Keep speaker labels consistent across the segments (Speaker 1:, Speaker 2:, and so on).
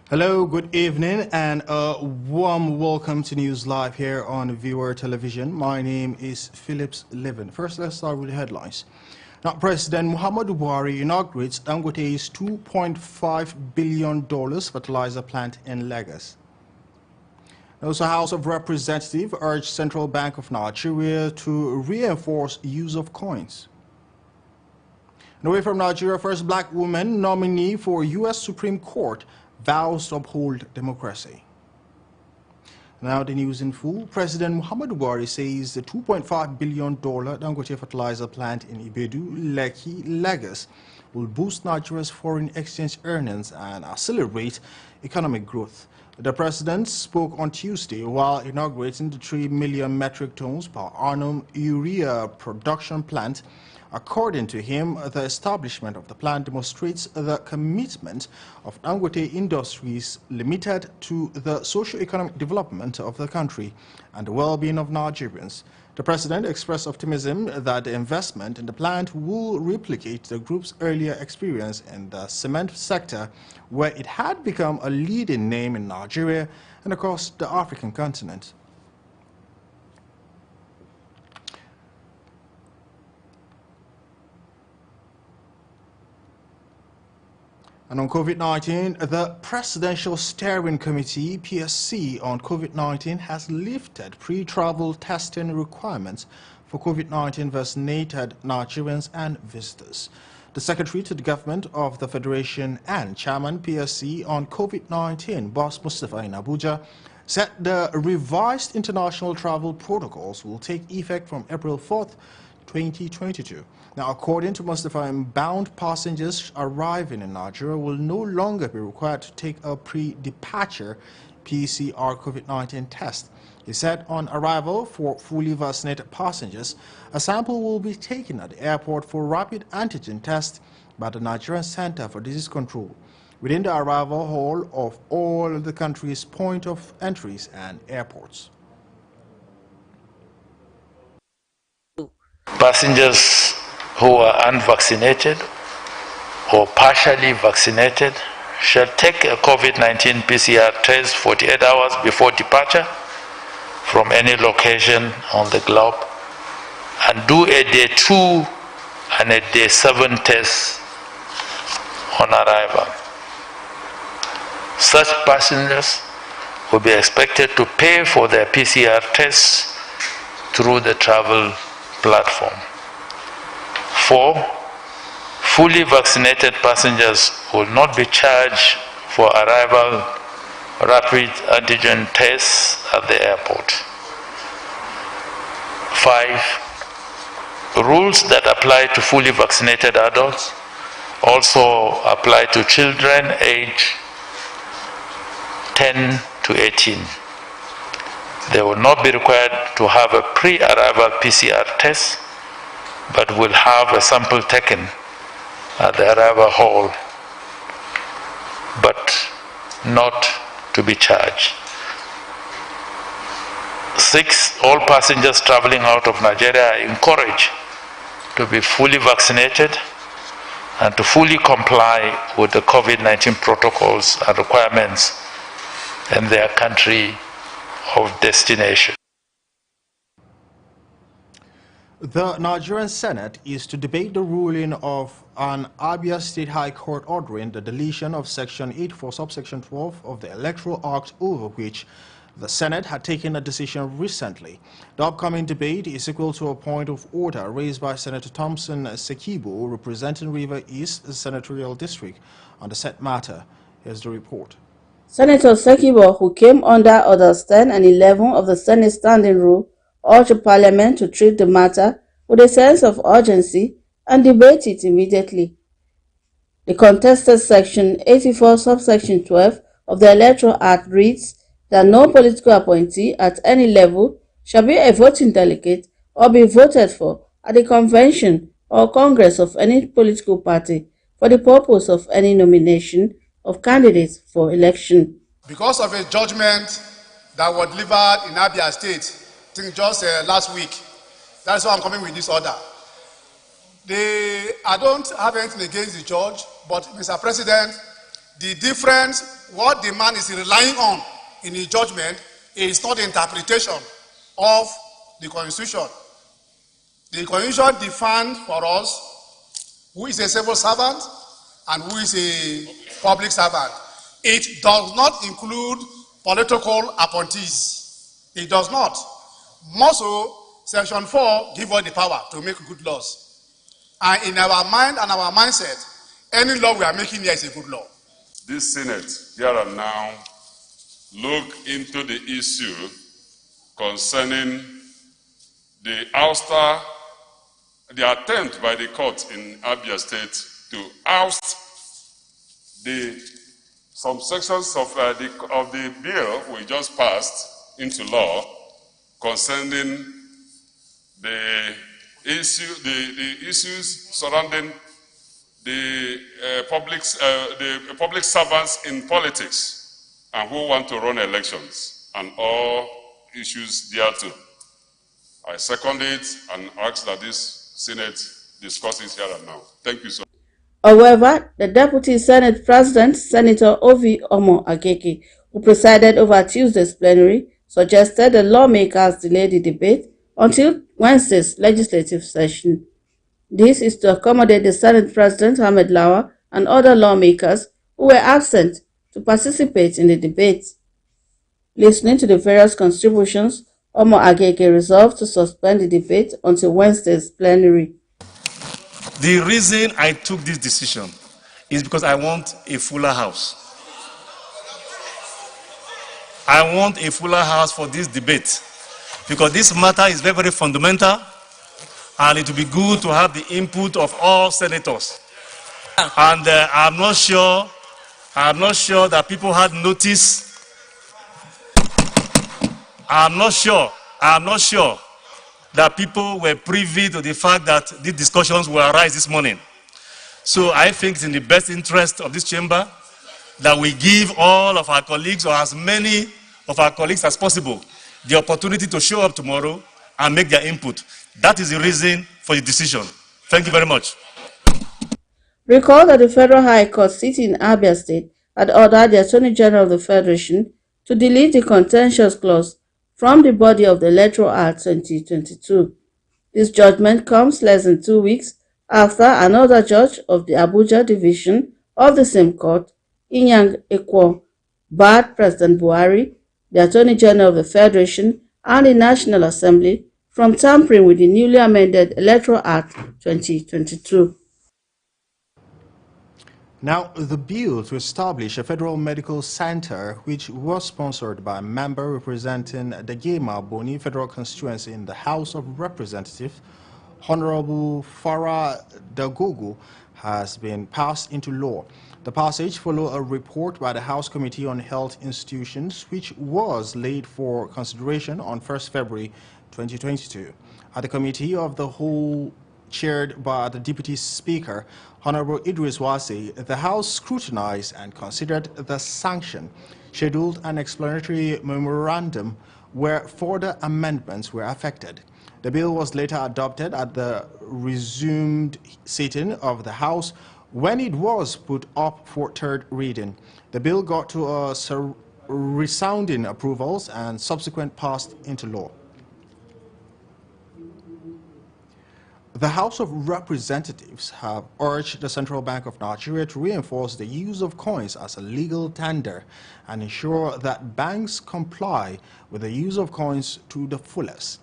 Speaker 1: Hello, good evening, and a warm welcome to News Live here on Viewer Television. My name is Phillips Levin. First, let's start with the headlines. Now, President Muhammadu Buhari inaugurates Dangote's $2.5 billion fertilizer plant in Lagos. Also, House of Representatives urged Central Bank of Nigeria to reinforce use of coins. And away from Nigeria, first black woman nominee for U.S. Supreme Court vows to uphold democracy. Now the news in full. President Muhammadu Buhari says the $2.5 billion Dangote fertilizer plant in Ibedu, Lekki, Lagos will boost Nigeria's foreign exchange earnings and accelerate economic growth. The president spoke on Tuesday while inaugurating the 3 million metric tons per annum urea production plant. According to him, the establishment of the plant demonstrates the commitment of Dangote Industries Limited to the socio-economic development of the country and the well-being of Nigerians. The president expressed optimism that the investment in the plant will replicate the group's earlier experience in the cement sector, where it had become a leading name in Nigeria and across the African continent. And on COVID-19, the Presidential Steering Committee, PSC, on COVID-19 has lifted pre-travel testing requirements for COVID-19 vaccinated Nigerians and visitors. The Secretary to the Government of the Federation and Chairman PSC on COVID-19, Boss Mustafa in Abuja, said the revised international travel protocols will take effect from April 4th, 2022. Now, according to Mustafa, inbound passengers arriving in Nigeria will no longer be required to take a pre-departure PCR COVID-19 test. He said on arrival for fully vaccinated passengers, a sample will be taken at the airport for rapid antigen test by the Nigerian Center for Disease Control within the arrival hall of all the country's point of entries and airports.
Speaker 2: Passengers who are unvaccinated or partially vaccinated shall take a COVID-19 PCR test 48 hours before departure from any location on the globe and do a day 2 and a day 7 test on arrival. Such passengers will be expected to pay for their PCR tests through the travel platform. 4. Fully vaccinated passengers will not be charged for arrival rapid antigen tests at the airport. 5. Rules that apply to fully vaccinated adults also apply to children aged 10 to 18. They will not be required to have a pre-arrival PCR test, but will have a sample taken at the arrival hall, but not to be charged. 6. All passengers traveling out of Nigeria are encouraged to be fully vaccinated and to fully comply with the COVID-19 protocols and requirements in their country of destination.
Speaker 1: The Nigerian Senate is to debate the ruling of an Abia State High Court ordering the deletion of Section 84, subsection 12 of the Electoral Act, over which the Senate had taken a decision recently. The upcoming debate is equal to a point of order raised by Senator Thompson Sekibo, representing River East Senatorial District, on the said matter. Here's the report.
Speaker 3: Senator Sekibo, who came under Orders 10 and 11 of the Senate Standing Rule, urged the Parliament to treat the matter with a sense of urgency and debate it immediately. The contested Section 84, subsection 12 of the Electoral Act reads that no political appointee at any level shall be a voting delegate or be voted for at the convention or congress of any political party for the purpose of any nomination of candidates for election.
Speaker 4: Because of a judgment that was delivered in Abia State, I think just last week, that's why I'm coming with this order. I don't have anything against the judge, but Mr. President, the difference what the man is relying on in his judgment is not the interpretation of the Constitution. The Constitution defines for us who is a civil servant and who is a public servant. It does not include political appointees. It does not. More so, Section 4 gives us the power to make good laws. And in our mind and our mindset, any law we are making here is a good law.
Speaker 5: This Senate, here and now, look into the issue concerning the ouster, the attempt by the court in Abia State to oust some sections of the bill we just passed into law concerning the issues surrounding the public servants in politics and who want to run elections and all issues thereto. I second it and ask that this Senate discuss it here and now. Thank you so much.
Speaker 3: However, the Deputy Senate President, Senator Ovi Omo Agege, who presided over Tuesday's plenary, suggested the lawmakers delay the debate until Wednesday's legislative session. This is to accommodate the Senate President, Ahmed Lawa, and other lawmakers who were absent to participate in the debate. Listening to the various contributions, Omo Agege resolved to suspend the debate until Wednesday's plenary.
Speaker 6: The reason I took this decision is because I want a fuller house. I want a fuller house for this debate because this matter is very, very fundamental and it will be good to have the input of all senators. And I'm not sure that people had notice. I'm not sure that people were privy to the fact that these discussions will arise this morning. So I think it's in the best interest of this chamber that we give all of our colleagues, or as many of our colleagues as possible, the opportunity to show up tomorrow and make their input. That is the reason for the decision. Thank you very much.
Speaker 3: Recall that the Federal High Court sitting in Abia State had ordered the Attorney General of the Federation to delete the contentious clause from the body of the Electoral Act 2022. This judgment comes less than 2 weeks after another judge of the Abuja division of the same court, Inyang Ekwo, barred President Buhari, the Attorney General of the Federation, and the National Assembly from tampering with the newly amended Electoral Act 2022.
Speaker 1: Now, the bill to establish a federal medical center, which was sponsored by a member representing the Gema Boni federal constituency in the House of Representatives, Honorable Farah Dagogo, has been passed into law. The passage followed a report by the House Committee on Health Institutions, which was laid for consideration on 1st February 2022. At the Committee of the Whole, chaired by the Deputy Speaker, Honorable Idris Wasi, the House scrutinized and considered the sanction, scheduled an explanatory memorandum where further amendments were affected. The bill was later adopted at the resumed sitting of the House when it was put up for third reading. The bill got to resounding approvals and subsequent passed into law. The House of Representatives have urged the Central Bank of Nigeria to reinforce the use of coins as a legal tender and ensure that banks comply with the use of coins to the fullest.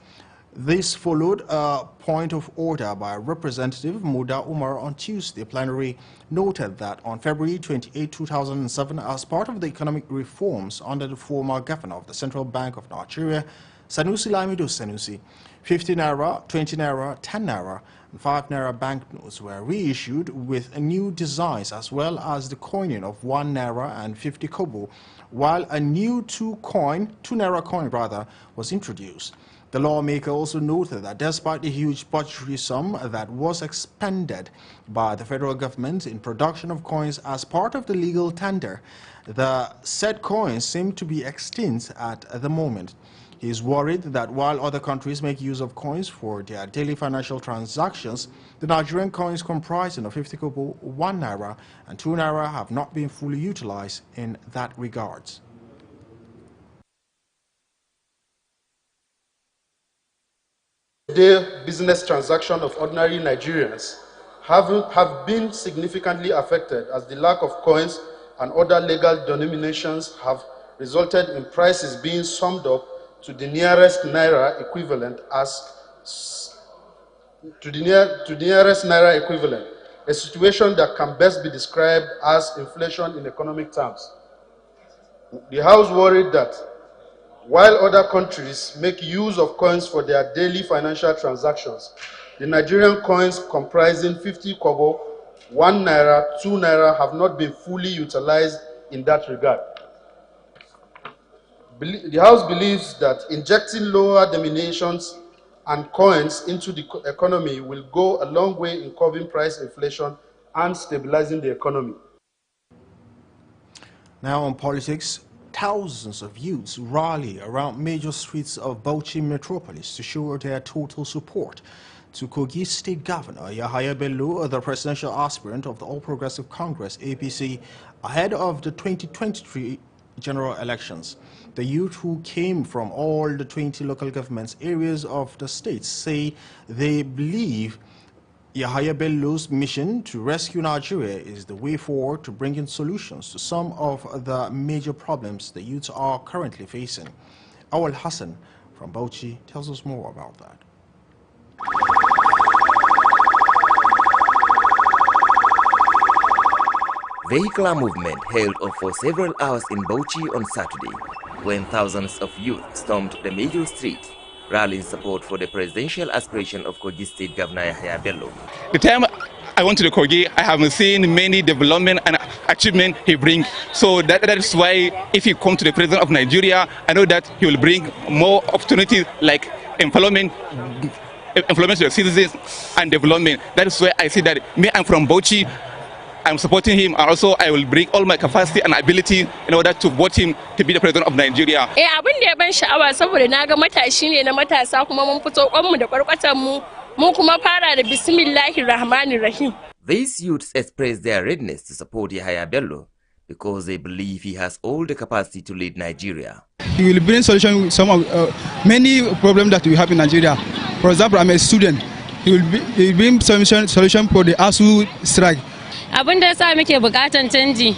Speaker 1: This followed a point of order by Representative Muda Umar on Tuesday. Plenary noted that on February 28, 2007, as part of the economic reforms under the former governor of the Central Bank of Nigeria, Sanusi Lamido Sanusi, 50 Naira, 20 Naira, 10 Naira, and 5 Naira banknotes were reissued with new designs as well as the coining of 1 Naira and 50 Kobo, while a new 2 Naira coin was introduced. The lawmaker also noted that despite the huge budgetary sum that was expended by the federal government in production of coins as part of the legal tender, the said coins seem to be extinct at the moment. He is worried that while other countries make use of coins for their daily financial transactions, the Nigerian coins comprising of 50 kobo, 1 naira and 2 naira have not been fully utilized in that regard.
Speaker 7: The business transaction of ordinary Nigerians have been significantly affected as the lack of coins and other legal denominations have resulted in prices being summed up to the nearest naira equivalent a situation that can best be described as inflation in economic terms. The House worried that while other countries make use of coins for their daily financial transactions, the Nigerian coins comprising 50 kobo, 1 naira, 2 naira have not been fully utilized in that regard. The House believes that injecting lower denominations and coins into the economy will go a long way in curbing price inflation and stabilizing the economy.
Speaker 1: Now on politics, thousands of youths rally around major streets of Bauchi metropolis to show their total support to Kogi State Governor Yahaya Bello, the presidential aspirant of the All Progressive Congress (APC), ahead of the 2023 general elections. The youth, who came from all the 20 local governments areas of the state, say they believe Yahaya Bello's mission to rescue Nigeria is the way forward to bringing solutions to some of the major problems the youths are currently facing. Awal Hassan from Bauchi tells us more about that.
Speaker 8: Vehicular movement held off for several hours in Bauchi on Saturday, when thousands of youth stormed the major streets, rallying support for the presidential aspiration of Kogi State Governor Yahaya Bello.
Speaker 9: The time I went to the Kogi, I have seen many development and achievement he brings. So that is why if he come to the president of Nigeria, I know that he will bring more opportunities like employment to the citizens and development. That is why I see that me, I'm from Bauchi, I'm supporting him, and also I will bring all my capacity and ability in order to vote him to be the president of Nigeria.
Speaker 10: Abin da ya ban sha'awa saboda na ga matashi ne na matasa kuma mun fito kwanmu da kwarkwatan mu mun kuma fara da bismillahir rahmanir rahim.
Speaker 8: These youths express their readiness to support Yahaya Bello because they believe he has all the capacity to lead Nigeria.
Speaker 11: He will bring solution to some of many problems that we have in Nigeria. For example, I'm a student. He will bring solution for the ASU strike.
Speaker 12: Abin da yasa muke bukatan canji,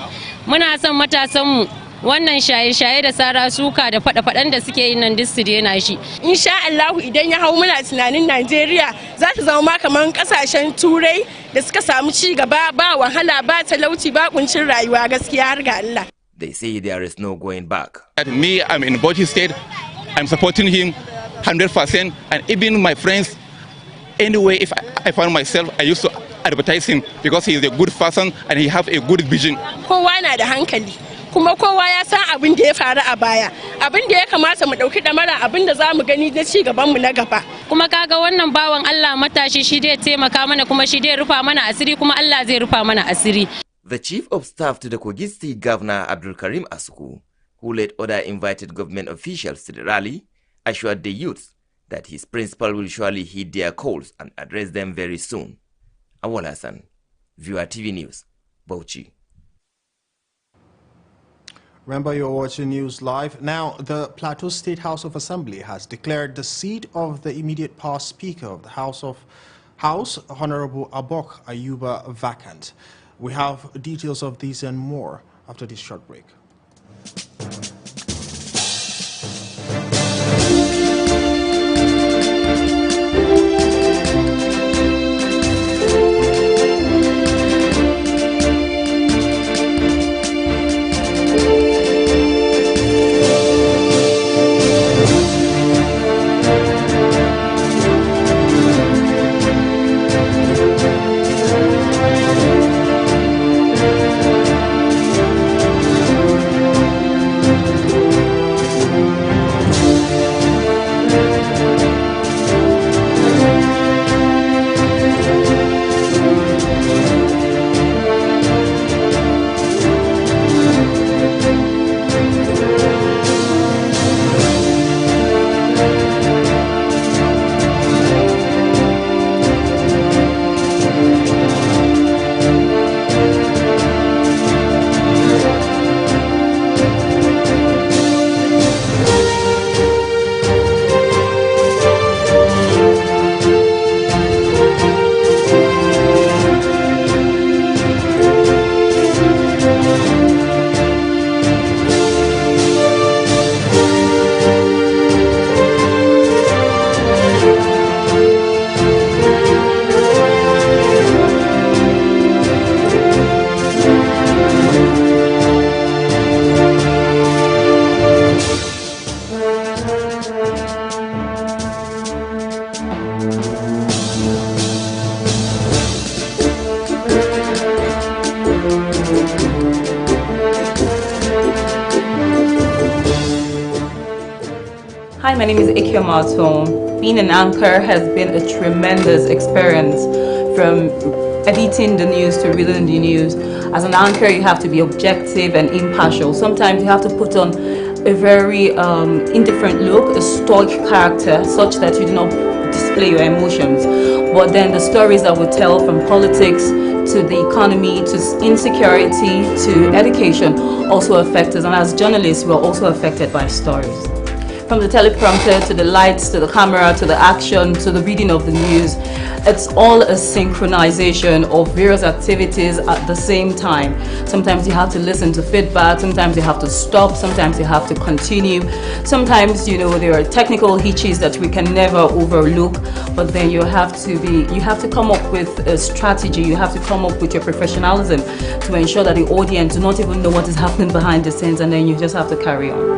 Speaker 12: muna son matasanmu wannan shaye-shaye da sara suka da fada-fadan da suke yin nan duk su daina shi.
Speaker 10: Insha Allah idan ya hau muna tunanin Najeriya za ta zama kamar kasashen Turai da suka samu ci gaba, ba wahala, ba talauci, ba kuncin rayuwa, gaskiya har ga Allah.
Speaker 8: They say there is no going back.
Speaker 9: Me, I'm in Bauchi State. I'm supporting him 100%, and even my friends. Anyway, if I find myself, I used to advertise him because he is a good person and he have a good vision.
Speaker 10: Kowa na da hankali, kuma kowa ya san abin da ya faru a baya, abin da ya kamata mu dauki damara, abin da za mu gani na ci gaban mu na gaba.
Speaker 12: Kuma kaga wannan bawan Allah matashi shi dai taimaka mana kuma shi dai rufa mana asiri kuma Allah zai rufa mana asiri.
Speaker 8: The Chief of Staff to the Kogi State Governor Abdul Karim Asuku, who led other invited government officials to the rally, assured the youths that his principal will surely heed their calls and address them very soon. Awal Hassan, Viewer TV News, Bauchi.
Speaker 1: Remember, you're watching News Live. Now, the Plateau State House of Assembly has declared the seat of the immediate past Speaker of the House, Honorable Abok Ayuba, vacant. We have details of these and more after this short break.
Speaker 13: Hi, my name is Ikia Maton. Being an anchor has been a tremendous experience, from editing the news to reading the news. As an anchor, you have to be objective and impartial. Sometimes you have to put on a very indifferent look, a stoic character, such that you do not display your emotions. But then the stories that we tell, from politics to the economy to insecurity to education, also affect us. And as journalists, we're also affected by stories. From the teleprompter to the lights to the camera to the action to the reading of the news, it's all a synchronization of various activities at the same time. Sometimes you have to listen to feedback, sometimes you have to stop, sometimes you have to continue. Sometimes, you know, there are technical hitches that we can never overlook, but then you have to come up with a strategy, you have to come up with your professionalism to ensure that the audience do not even know what is happening behind the scenes, and then you just have to carry on.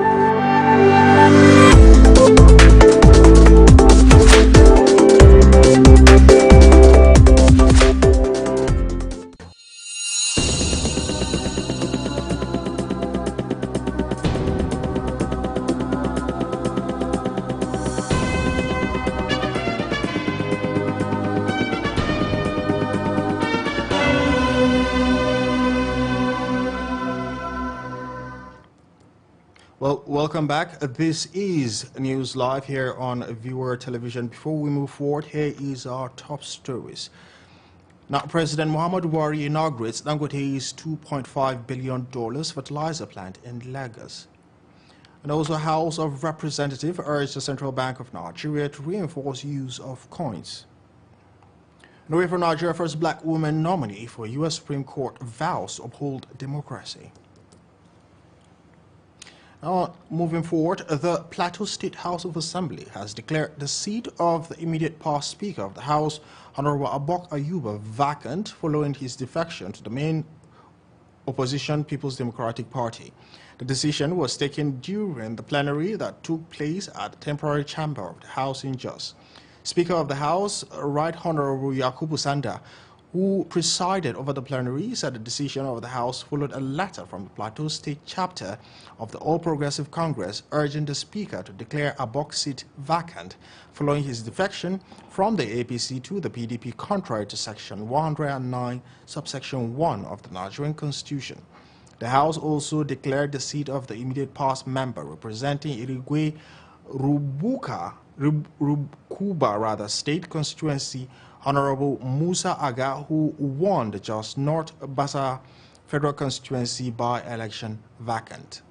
Speaker 1: Well, welcome back. This is News Live here on Viewer Television. Before we move forward, here is our top stories. Now, President Muhammadu Buhari inaugurates Dangote's $2.5 billion fertilizer plant in Lagos. And also, House of Representatives urged the Central Bank of Nigeria to reinforce use of coins. Norway for Nigeria, first black woman nominee for U.S. Supreme Court vows to uphold democracy. Now, moving forward, the Plateau State House of Assembly has declared the seat of the immediate past Speaker of the House, Honorable Abok Ayuba, vacant following his defection to the main opposition People's Democratic Party. The decision was taken during the plenary that took place at the temporary chamber of the House in Jos. Speaker of the House, Right Honorable Yakubu Sanda, who presided over the plenary, said the decision of the House followed a letter from the Plateau State chapter of the All Progressive Congress urging the Speaker to declare Abok's seat vacant following his defection from the APC to the PDP, contrary to Section 109, subsection 1 of the Nigerian Constitution. The House also declared the seat of the immediate past member representing Irigwe Rukuba State Constituency, Honorable Musa Aga, who won the Jos North Bassa Federal Constituency by-election, vacant.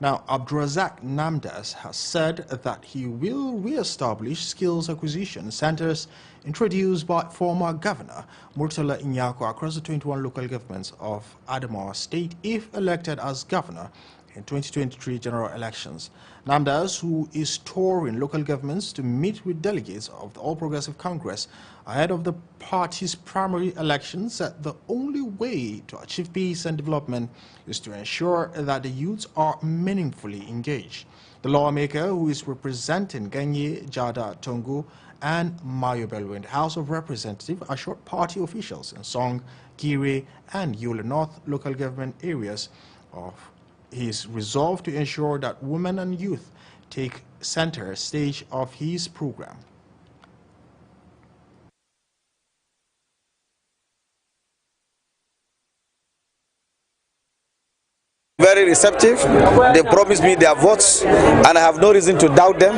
Speaker 1: Now, Abdulrazak Namdas has said that he will re-establish skills acquisition centers introduced by former Governor Murtala Inyako across the 21 local governments of Adamawa State if elected as governor in 2023 general elections. Namdas, who is touring local governments to meet with delegates of the All Progressive Congress ahead of the party's primary elections, said the only way to achieve peace and development is to ensure that the youths are meaningfully engaged. The lawmaker, who is representing Ganye, Jada, Tongo, and Mayobelu in the House of Representatives, assured party officials in Song, Gire, and Yola North local government areas of his resolve to ensure that women and youth take center stage of his program.
Speaker 14: Very receptive. They promised me their votes, and I have no reason to doubt them.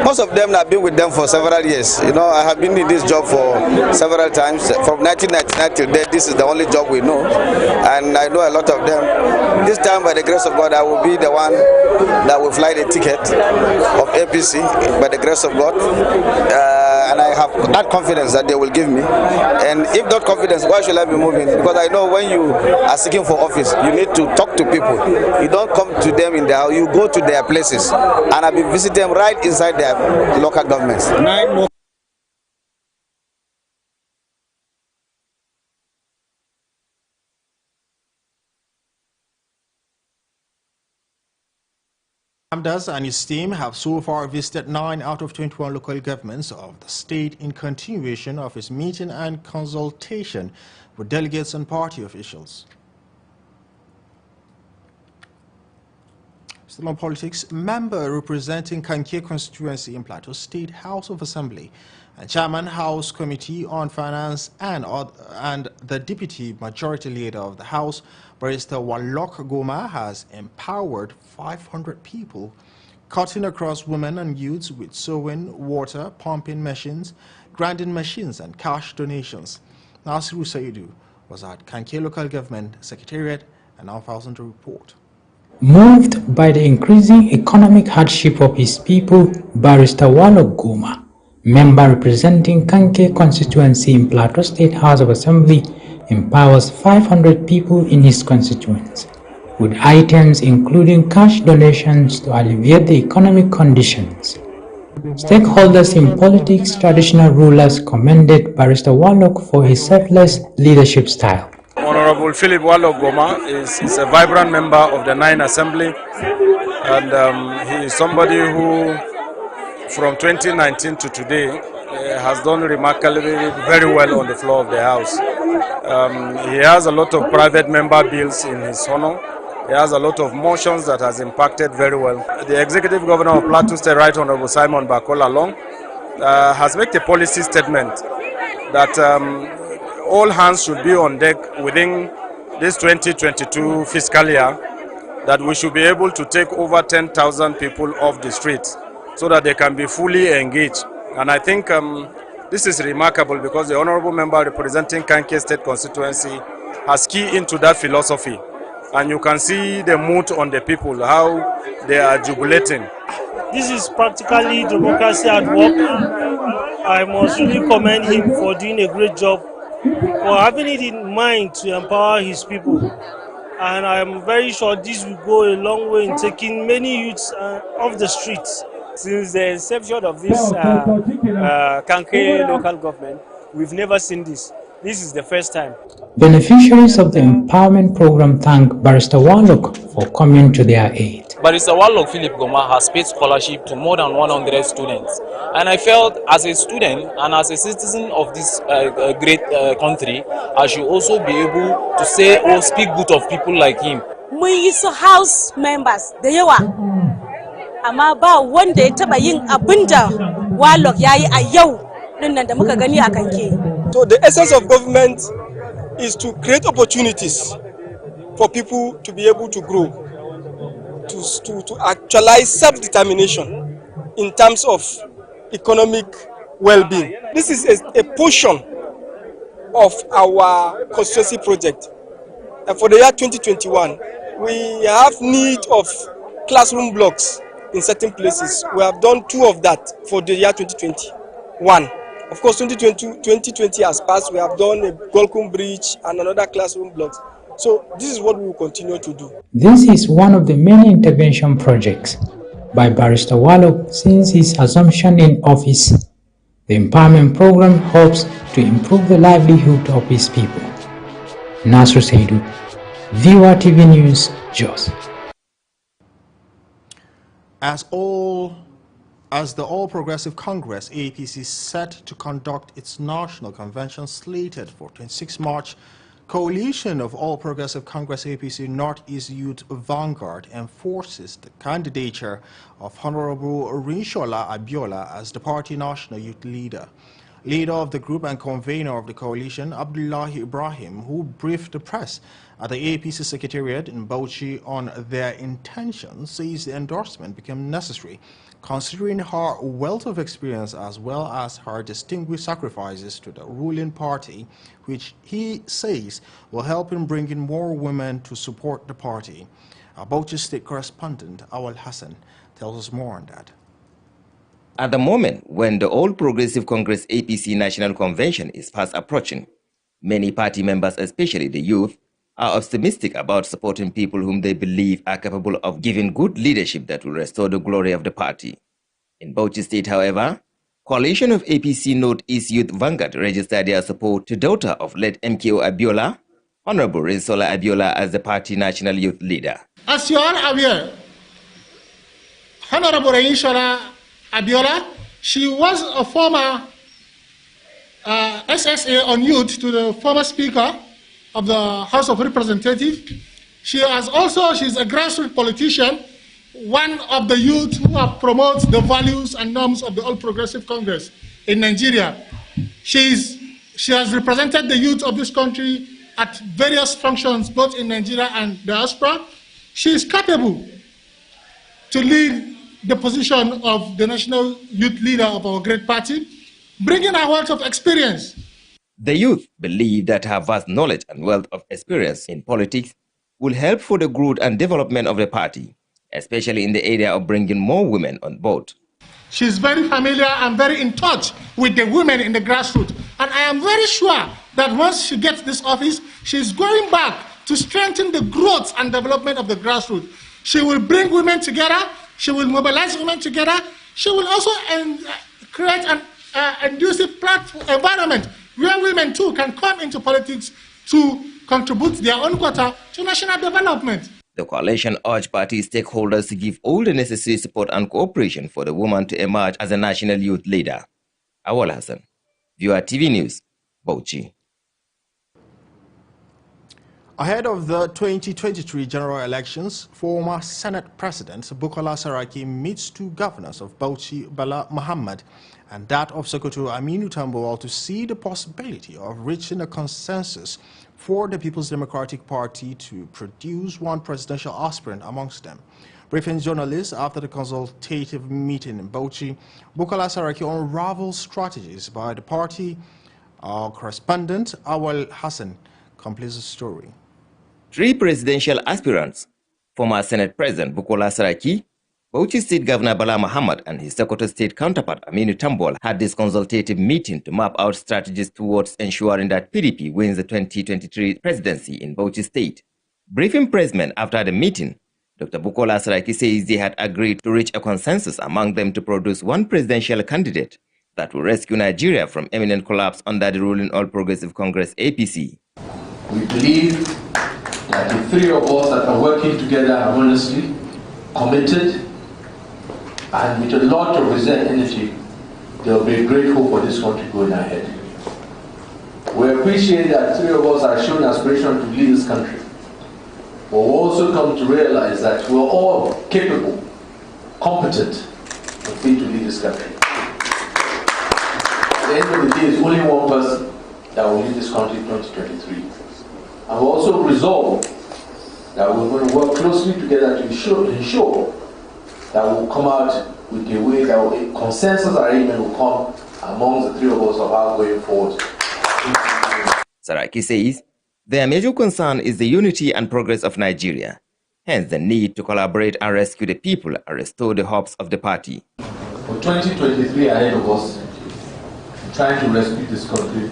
Speaker 14: Most of them have been with them for several years. You know, I have been in this job for several times. From 1999 till date, this is the only job we know, and I know a lot of them. This time, by the grace of God, I will be the one that will fly the ticket of APC, by the grace of God. And I have that confidence that they will give me. And if not confidence, why should I be moving? Because I know when you are seeking for office, you need to talk to people. You don't come to them in their house, you go to their places. And I've been visiting them right inside their local governments.
Speaker 1: Namdas and his team have so far visited 9 out of 21 local governments of the state in continuation of his meeting and consultation with delegates and party officials. Still on politics, member representing Kankia constituency in Plateau State House of Assembly and Chairman House Committee on Finance and the Deputy Majority Leader of the House, Barrister Walok Goma, has empowered 500 people, cutting across women and youths with sewing, water, pumping machines, grinding machines and cash donations. Nasiru Saidu was at Kankia Local Government Secretariat and now files the report.
Speaker 15: Moved by the increasing economic hardship of his people, Barrister Walok Goma, member representing Kanke constituency in Plateau State House of Assembly, empowers 500 people in his constituency with items including cash donations to alleviate the economic conditions. Stakeholders in politics, traditional rulers commended Barrister Walok for his selfless leadership style.
Speaker 16: Honorable Philip Walok Goma is a vibrant member of the 9th Assembly, and he is somebody who, from 2019 to today, has done remarkably very well on the floor of the House. He has a lot of private member bills in his honor. He has a lot of motions that has impacted very well. The Executive Governor of Plateau State, Right Honorable Simon Bakola Long, has made a policy statement that all hands should be on deck within this 2022 fiscal year, that we should be able to take over 10,000 people off the streets so that they can be fully engaged. And I think this is remarkable because the honorable member representing Kanke State constituency has keyed into that philosophy. And you can see the mood on the people, how they are jubilating.
Speaker 17: This is practically democracy at work. I must really commend him for doing a great job, for having it in mind to empower his people. And I am very sure this will go a long way in taking many youths off the streets.
Speaker 18: Since the inception of this Kanke local government, we've never seen this. This is the first time.
Speaker 15: Beneficiaries of the empowerment program thank Barrister Walok for coming to their aid.
Speaker 19: Barrister Walok Philip Goma has paid scholarship to more than 100 students. And I felt as a student and as a citizen of this great country, I should also be able to say or speak good of people like him.
Speaker 20: We is house members, da yawa. Amma ba wanda ya taba yin abinda Walok yayi a yau dinnan da muka gani a Kanke.
Speaker 21: So the essence of government is to create opportunities for people to be able to grow, to actualize self-determination in terms of economic well-being. This is a portion of our constituency project. And for the year 2021, we have need of classroom blocks in certain places. We have done 2 of that for the year 2021. Of course, 2020 has passed. We have done a Golcombe Bridge and another classroom blocks. So this is what we will continue to do.
Speaker 15: This is one of the many intervention projects by Barrister Walok since his assumption in office. The empowerment program hopes to improve the livelihood of his people. Nasru Saidu, VOA TV News, Jos.
Speaker 1: As the All Progressive Congress, APC, set to conduct its national convention slated for 26 March, Coalition of All Progressive Congress APC Northeast Youth Vanguard enforces the candidature of Honorable Rinshola Abiola as the party national youth leader. Leader of the group and convener of the coalition, Abdullahi Ibrahim, who briefed the press at the APC Secretariat in Bauchi on their intentions, says the endorsement became necessary considering her wealth of experience as well as her distinguished sacrifices to the ruling party, which he says will help in bringing more women to support the party. Our Bauchi State correspondent, Awal Hassan, tells us more on that.
Speaker 8: At the moment when the All Progressive Congress APC National Convention is fast approaching, many party members, especially the youth, are optimistic about supporting people whom they believe are capable of giving good leadership that will restore the glory of the party. In Bauchi State, however, Coalition of APC Northeast Youth Vanguard registered their support to daughter of late MKO Abiola, Honorable Rinsola Abiola, as the party national youth leader.
Speaker 22: As you all are aware, Honorable Rinsola Abiola, she was a former SSA on youth to the former Speaker of the House of Representatives. She's a grassroots politician one of the youth who have promoted the values and norms of the All Progressive Congress in Nigeria. She has represented the youth of this country at various functions, both in Nigeria and diaspora. She is capable to lead the position of the national youth leader of our great party, bringing a wealth of experience.
Speaker 8: The youth believe that her vast knowledge and wealth of experience in politics will help for the growth and development of the party, especially in the area of bringing more women on board.
Speaker 22: She's very familiar and very in touch with the women in the grassroots. And I am very sure that once she gets this office, she's going back to strengthen the growth and development of the grassroots. She will bring women together. She will mobilize women together. She will also create an conducive environment where women too can come into politics to contribute their own quota to national development.
Speaker 8: The coalition urged party stakeholders to give all the necessary support and cooperation for the woman to emerge as a national youth leader. Awal Hassan, Viewer TV News, Bauchi.
Speaker 1: Ahead of the 2023 general elections, former Senate President Bukola Saraki meets two governors of Bauchi, Bala Muhammad, and that of Sokoto, Aminu Tambuwal, to see the possibility of reaching a consensus for the People's Democratic Party to produce one presidential aspirant amongst them. Briefing journalists after the consultative meeting in Bauchi, Bukola Saraki unravels strategies by the party. Our correspondent, Awal Hassan, completes the story.
Speaker 8: Three presidential aspirants, former Senate President Bukola Saraki, Bauchi State Governor Bala Muhammad and his Sokoto State counterpart Aminu Tambuwal had this consultative meeting to map out strategies towards ensuring that PDP wins the 2023 presidency in Bauchi State. Briefing pressmen after the meeting, Dr. Bukola Saraki says they had agreed to reach a consensus among them to produce one presidential candidate that will rescue Nigeria from imminent collapse under the ruling All Progressive Congress APC.
Speaker 2: We believe that the three of us that are working together are honestly committed, and with a lot of reserve energy, there will be a great hope for this country going ahead. We appreciate that three of us are showing aspiration to lead this country. But we also come to realize that we're all capable, competent, and fit to lead this country. At the end of the day, there's only one person that will lead this country in 2023. And we also resolve that we're going to work closely together to ensure that we'll come out with a way that a consensus arrangement will come among the three of us of how going forward.
Speaker 8: Saraki says their major concern is the unity and progress of Nigeria, hence the need to collaborate and rescue the people and restore the hopes of the party.
Speaker 2: For 2023 ahead of us, trying to rescue this country,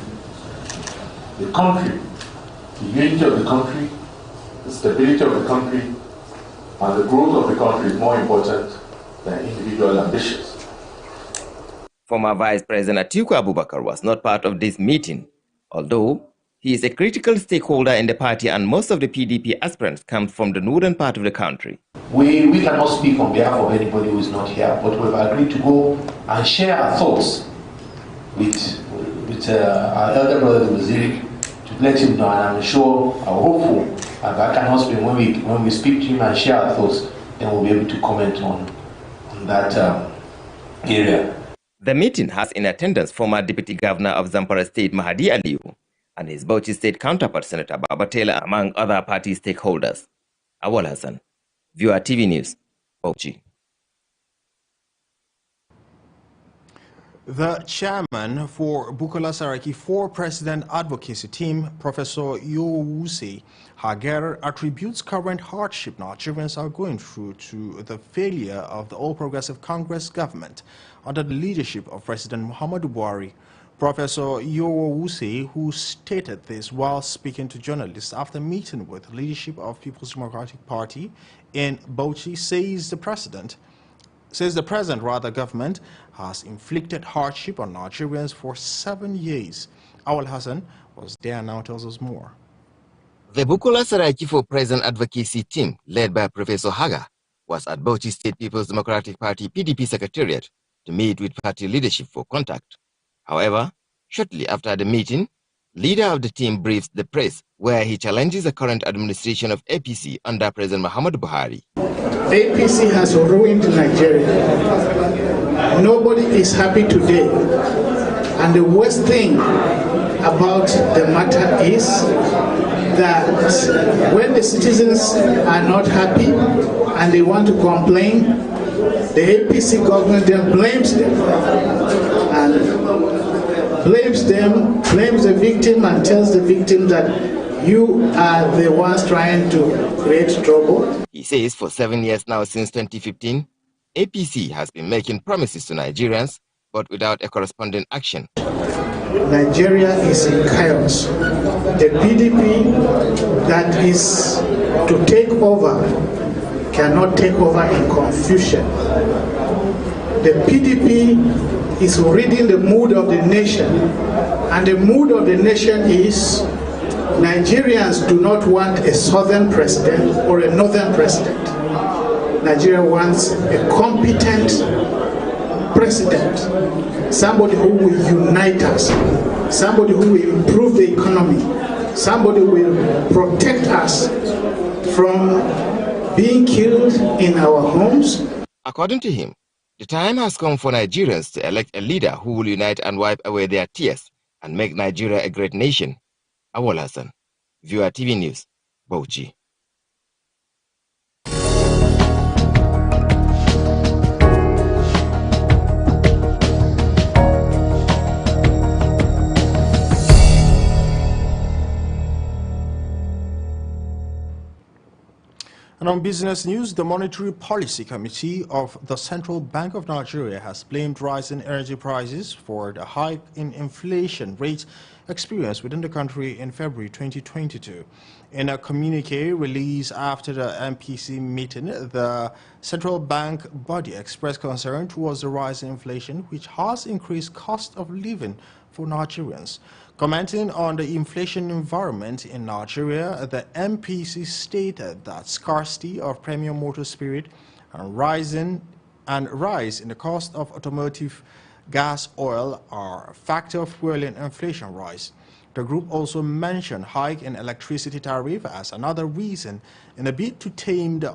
Speaker 2: the unity of the country, the stability of the country, and the growth of the country is more important than individual ambitions.
Speaker 8: Former Vice President Atiku Abubakar was not part of this meeting, although he is a critical stakeholder in the party and most of the PDP aspirants come from the northern part of the country.
Speaker 2: We cannot speak on behalf of anybody who is not here, but we've agreed to go and share our thoughts with our elder brother, the Waziri, to let him know, and I'm sure, I'm hopeful, that can also be when we speak to him and share our thoughts, then we'll be able to comment on that area.
Speaker 8: The meeting has in attendance former Deputy Governor of Zamfara State, Mahdi Aliyu, and his Bauchi State counterpart, Senator Baba Taylor, among other party stakeholders. Awal Hassan, Viewer TV News, Bauchi.
Speaker 1: The chairman for Bukola Saraki for President Advocacy Team, Professor Yowuse Hager, attributes current hardship Nigerians are going through to the failure of the All Progressive Congress government under the leadership of President Muhammadu Buhari. Professor Yowuse, who stated this while speaking to journalists after meeting with the leadership of People's Democratic Party in Bauchi, says the present government has inflicted hardship on Nigerians for 7 years. Awal Hassan was there and now tells us more.
Speaker 8: The Bukola Saraki for President Advocacy Team, led by Professor Haga, was at Bauchi State People's Democratic Party PDP Secretariat to meet with party leadership for contact. However, shortly after the meeting, leader of the team briefs the press where he challenges the current administration of APC under President Muhammadu Buhari.
Speaker 4: APC has ruined Nigeria. Nobody is happy today. And the worst thing about the matter is that when the citizens are not happy and they want to complain, the APC government then blames them and blames the victim and tells the victim that you are the ones trying to create trouble.
Speaker 8: He says for 7 years now since 2015, APC has been making promises to Nigerians, but without a corresponding action.
Speaker 4: Nigeria is in chaos. The PDP that is to take over cannot take over in confusion. The PDP is reading the mood of the nation, and the mood of the nation is Nigerians do not want a southern president or a northern president. Nigeria wants a competent president, somebody who will unite us, somebody who will improve the economy, somebody who will protect us from being killed in our homes.
Speaker 8: According to him, the time has come for Nigerians to elect a leader who will unite and wipe away their tears and make Nigeria a great nation. Awol Hassan, Viewer TV News, Bauchi.
Speaker 1: And on business news, the Monetary Policy Committee of the Central Bank of Nigeria has blamed rising energy prices for the hike in inflation rate experienced within the country in February 2022. In a communique released after the MPC meeting, the central bank body expressed concern towards the rise in inflation, which has increased cost of living for Nigerians. Commenting on the inflation environment in Nigeria, the MPC stated that scarcity of premium motor spirit and rise in the cost of automotive gas oil are a factor fueling inflation rise. The group also mentioned hike in electricity tariff as another reason in a bid to tame the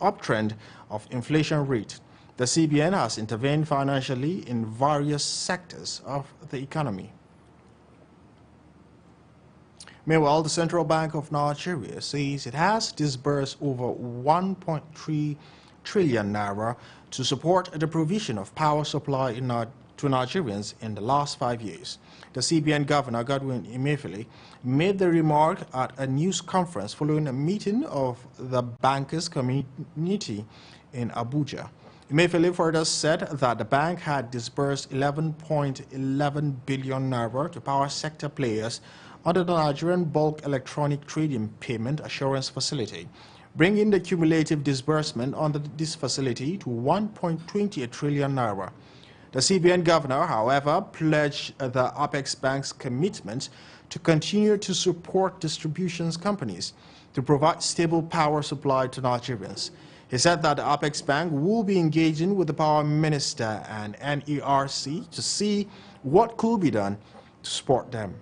Speaker 1: uptrend of inflation rate. The CBN has intervened financially in various sectors of the economy. Meanwhile, the Central Bank of Nigeria says it has disbursed over 1.3 trillion naira to support the provision of power supply to Nigerians in the last 5 years. The CBN Governor, Godwin Emefiele, made the remark at a news conference following a meeting of the bankers community in Abuja. Emefiele further said that the bank had disbursed 11.11 billion naira to power sector players under the Nigerian Bulk Electronic Trading Payment Assurance Facility, bringing the cumulative disbursement under this facility to 1.28 trillion naira. The CBN governor, however, pledged the Apex Bank's commitment to continue to support distribution companies to provide stable power supply to Nigerians. He said that the Apex Bank will be engaging with the Power Minister and NERC to see what could be done to support them.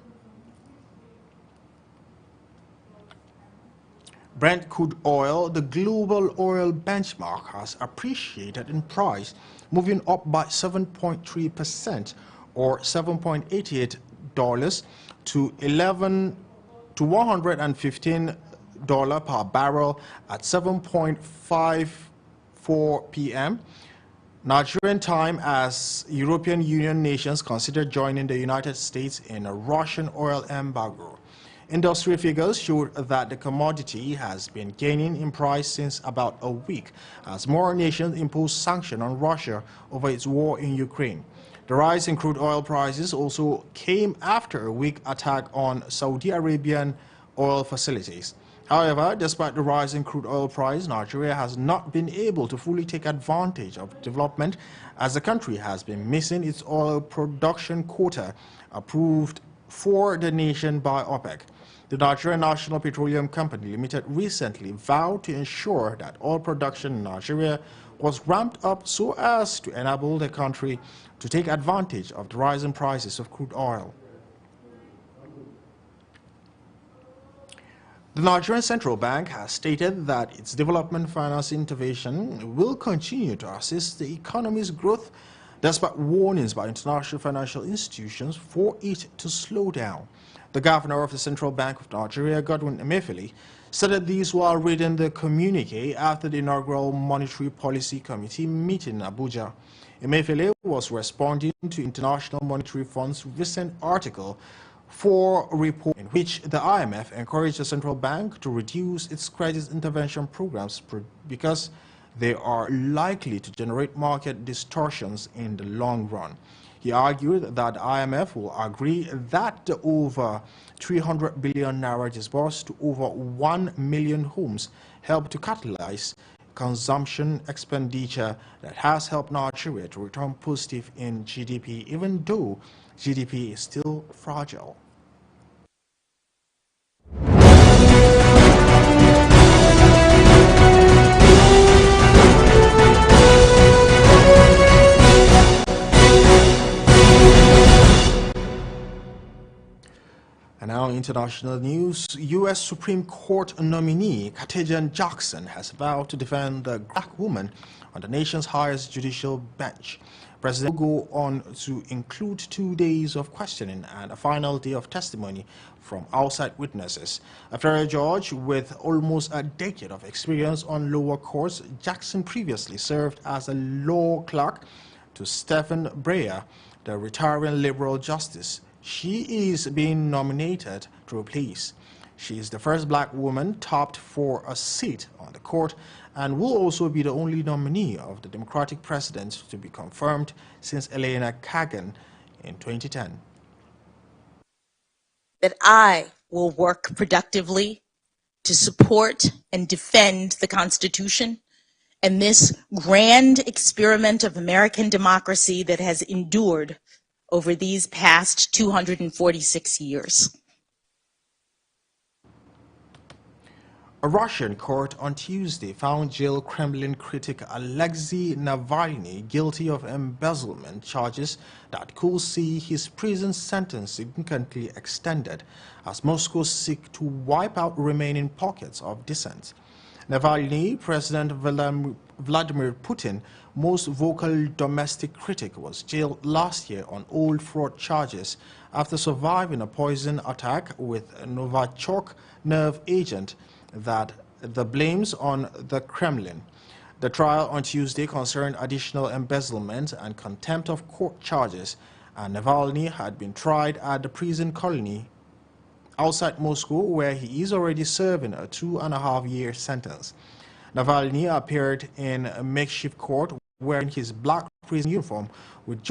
Speaker 1: Brent crude oil, the global oil benchmark, has appreciated in price, moving up by 7.3% or $7.88 to $115 per barrel at 7:54 p.m. Nigerian time, as European Union nations consider joining the United States in a Russian oil embargo. Industry figures showed that the commodity has been gaining in price since about a week as more nations impose sanctions on Russia over its war in Ukraine. The rise in crude oil prices also came after a weak attack on Saudi Arabian oil facilities. However, despite the rise in crude oil price, Nigeria has not been able to fully take advantage of development as the country has been missing its oil production quota approved for the nation by OPEC. The Nigerian National Petroleum Company Limited recently vowed to ensure that oil production in Nigeria was ramped up so as to enable the country to take advantage of the rising prices of crude oil. The Nigerian Central Bank has stated that its development finance intervention will continue to assist the economy's growth despite warnings by international financial institutions for it to slow down. The governor of the Central Bank of Nigeria, Godwin Emefiele, said these while reading the communique after the inaugural Monetary Policy Committee meeting in Abuja. Emefiele was responding to International Monetary Fund's recent article for a report in which the IMF encouraged the central bank to reduce its credit intervention programs because they are likely to generate market distortions in the long run. He argued that IMF will agree that the over 300 billion naira disbursed to over 1 million homes help to catalyze consumption expenditure that has helped Nigeria to return positive in GDP, even though GDP is still fragile. And now international news. U.S. Supreme Court nominee Katajan Jackson has vowed to defend the black woman on the nation's highest judicial bench. President will go on to include 2 days of questioning and a final day of testimony from outside witnesses. A federal judge with almost a decade of experience on lower courts, Jackson previously served as a law clerk to Stephen Breyer, the retiring liberal justice she is being nominated to replace. She is the first black woman tapped for a seat on the court and will also be the only nominee of the Democratic president to be confirmed since Elena Kagan in 2010.
Speaker 5: That I will work productively to support and defend the Constitution and this grand experiment of American democracy that has endured over these past 246 years.
Speaker 1: A Russian court on Tuesday found jail Kremlin critic Alexei Navalny guilty of embezzlement charges that could see his prison sentence significantly extended as Moscow seeks to wipe out remaining pockets of dissent. Navalny, President Vladimir Putin's most vocal domestic critic, was jailed last year on old fraud charges after surviving a poison attack with a Novichok nerve agent that the blames on the Kremlin. The trial on Tuesday concerned additional embezzlement and contempt of court charges, and Navalny had been tried at the prison colony outside Moscow, where he is already serving a 2.5-year sentence. Navalny appeared in a makeshift court wearing his black prison uniform with